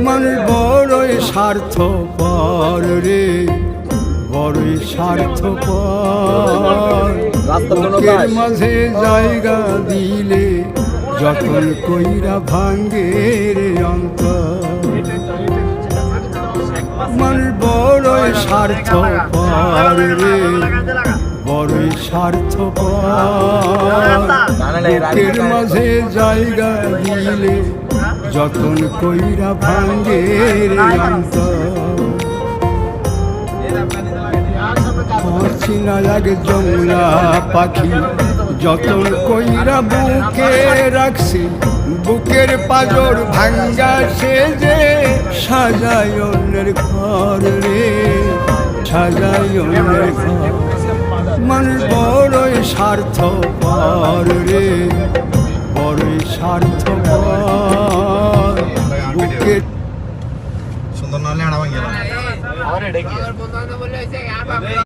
মানুষ বড়ই স্বার্থপর রে, বড়ই স্বার্থপর। বুকের মাঝে জায়গা দিলে যতন কইরা ভাঙ্গে রে অন্তর। মানুষ বড়ই স্বার্থপর রে, বড়ই স্বার্থপর। বুকের মাঝে জায়গা দিলে যতন কইরা ভাঙ্গে রে অন্তর। চিনা লাগে জংলা পাখি যতন কইরা বুকে রাখছি, বুকের পাজর ভাঙ্গা সে যে সাজায় অন্যের ঘর রে, সাজায় অন্যের ঘর। মানুষ বড়ই স্বার্থপর রে, বড়ই স্বার্থপর। বুকের সুন্দর নাহলে আড়া ভাঙিয়ে